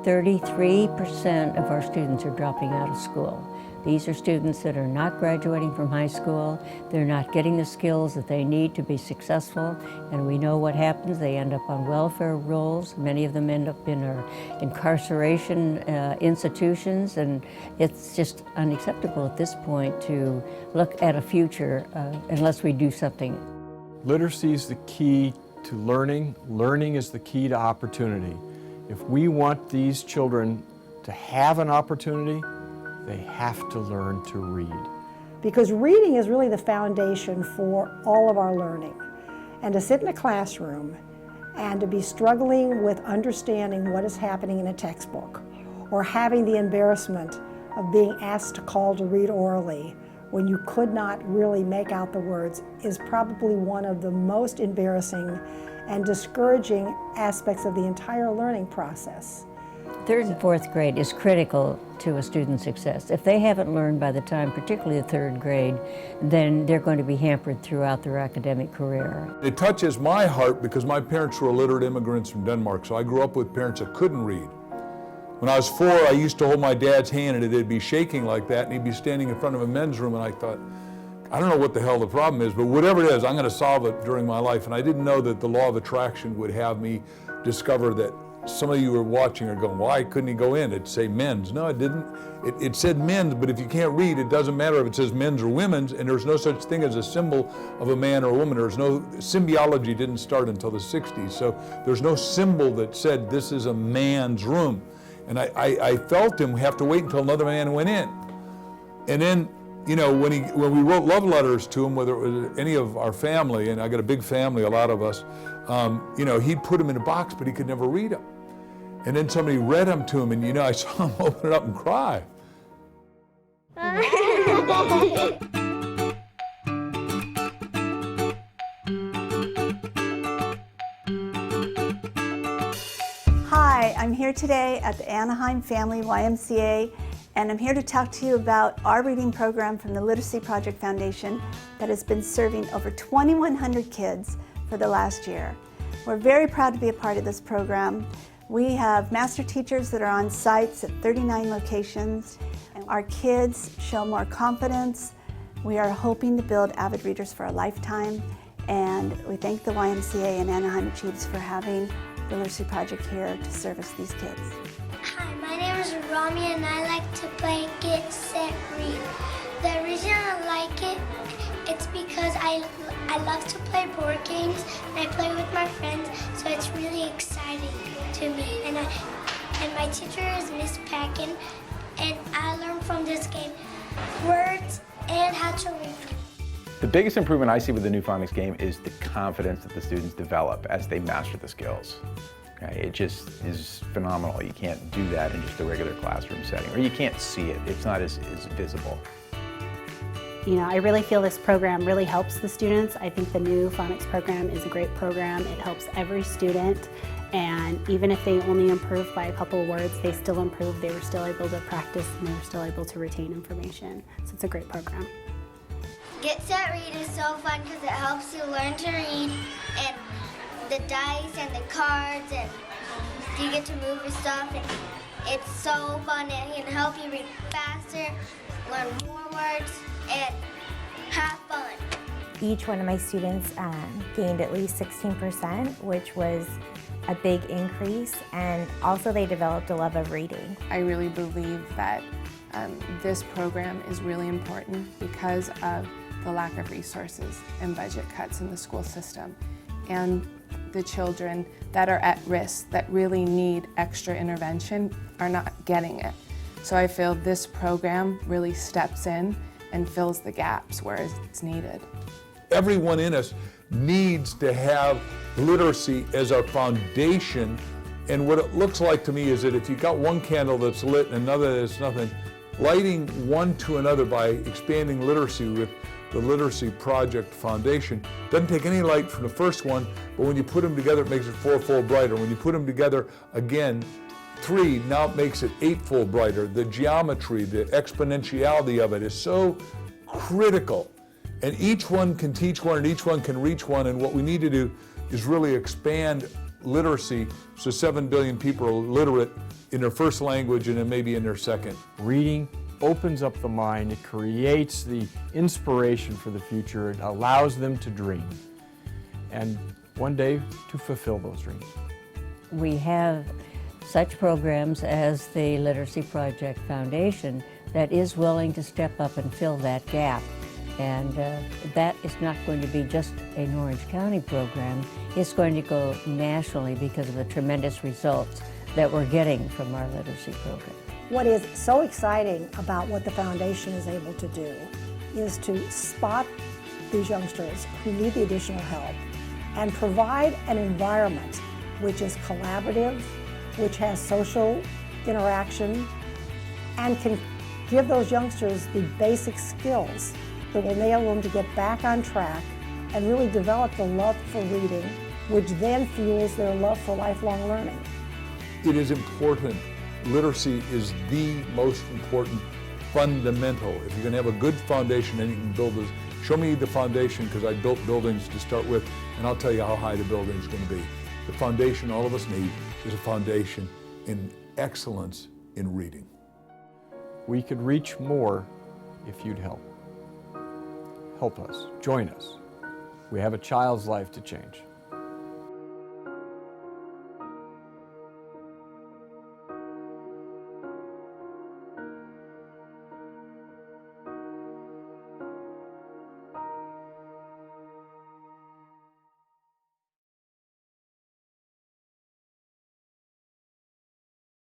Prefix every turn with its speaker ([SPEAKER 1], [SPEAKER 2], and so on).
[SPEAKER 1] 33% of our students are dropping out of school. These are students that are not graduating from high school. They're not getting the skills that they need to be successful, and we know what happens. They end up on welfare rolls. Many of them end up in our incarceration institutions, and it's just unacceptable at this point to look at a future unless we do something.
[SPEAKER 2] Literacy is the key to learning. Learning is the key to opportunity. If we want these children to have an opportunity, they have to learn to read.
[SPEAKER 3] Because reading is really the foundation for all of our learning. And to sit in a classroom and to be struggling with understanding what is happening in a textbook, or having the embarrassment of being asked to call to read orally when you could not really make out the words, is probably one of the most embarrassing and discouraging aspects of the entire learning process.
[SPEAKER 1] Third and fourth grade is critical to a student's success. If they haven't learned by the time, particularly the third grade, then they're going to be hampered throughout their academic career.
[SPEAKER 4] It touches my heart because my parents were illiterate immigrants from Denmark, so I grew up with parents that couldn't read. When I was 4, I used to hold my dad's hand and it'd be shaking like that, and he'd be standing in front of a men's room, and I thought, I don't know what the hell the problem is, but whatever it is, I'm going to solve it during my life. And I didn't know that the law of attraction would have me discover that some of you were watching are going, why couldn't he go in? It'd say men's. No, it didn't. It said men's, but if you can't read, it doesn't matter if it says men's or women's, and there's no such thing as a symbol of a man or a woman. There's no, symbiology didn't start until the 60s, so there's no symbol that said this is a man's room. And I felt him have to wait until another man went in. And then, you know, when we wrote love letters to him, whether it was any of our family, and I got a big family, a lot of us, you know, he'd put them in a box, but he could never read them. And then somebody read them to him, and you know, I saw him open it up and cry.
[SPEAKER 5] Hi, I'm here today at the Anaheim Family YMCA, and I'm here to talk to you about our reading program from the Literacy Project Foundation that has been serving over 2,100 kids for the last year. We're very proud to be a part of this program. We have master teachers that are on sites at 39 locations. Our kids show more confidence. We are hoping to build avid readers for a lifetime, and we thank the YMCA and Anaheim Achieves for having the Literacy Project here to service these kids.
[SPEAKER 6] Hi, my name is Rami, and I like to play Get, Set, Read. The reason I like it, it's because I love to play board games, and I play with my friends, so it's really exciting to me. And my teacher is Miss Packin, and I learned from this game words and how to read.
[SPEAKER 7] The biggest improvement I see with the new phonics game is the confidence that the students develop as they master the skills. Okay? It just is phenomenal. You can't do that in just a regular classroom setting, or you can't see it. It's not as visible.
[SPEAKER 8] You know, I really feel this program really helps the students. I think the new phonics program is a great program. It helps every student, and even if they only improved by a couple of words, they still improved. They were still able to practice, and they were still able to retain information. So it's a great program.
[SPEAKER 6] Get, Set, Read is so fun because it helps you learn to read, and the dice and the cards, and you get to move your stuff, and it's so fun. It can help you read faster, learn more words, and have fun.
[SPEAKER 9] Each one of my students gained at least 16%, which was a big increase, and also they developed a love of reading.
[SPEAKER 10] I really believe that this program is really important because of the lack of resources and budget cuts in the school system, and the children that are at risk, that really need extra intervention, are not getting it. So I feel this program really steps in and fills the gaps where it's needed.
[SPEAKER 4] Everyone in us needs to have literacy as our foundation, and what it looks like to me is that if you got one candle that's lit and another that's nothing, lighting one to another by expanding literacy with the Literacy Project Foundation doesn't take any light from the first one, but when you put them together, it makes it fourfold brighter. When you put them together again, 3, now it makes it 8-fold brighter. The geometry, the exponentiality of it is so critical. And each one can teach one, and each one can reach one, and what we need to do is really expand literacy, so 7 billion people are literate in their first language and then maybe in their second.
[SPEAKER 2] Reading opens up the mind, it creates the inspiration for the future, it allows them to dream, and one day to fulfill those dreams.
[SPEAKER 1] We have such programs as the Literacy Project Foundation that is willing to step up and fill that gap. And that is not going to be just an Orange County program, it's going to go nationally because of the tremendous results that we're getting from our literacy program.
[SPEAKER 3] What is so exciting about what the foundation is able to do is to spot these youngsters who need the additional help and provide an environment which is collaborative, which has social interaction, and can give those youngsters the basic skills that will enable them to get back on track and really develop the love for reading, which then fuels their love for lifelong learning.
[SPEAKER 4] It is important. Literacy is the most important fundamental. If you're going to have a good foundation, then you can build this. Show me the foundation, because I built buildings to start with, and I'll tell you how high the building is going to be. The foundation all of us need is a foundation in excellence in reading.
[SPEAKER 2] We could reach more if you'd help. Help us, join us. We have a child's life to change.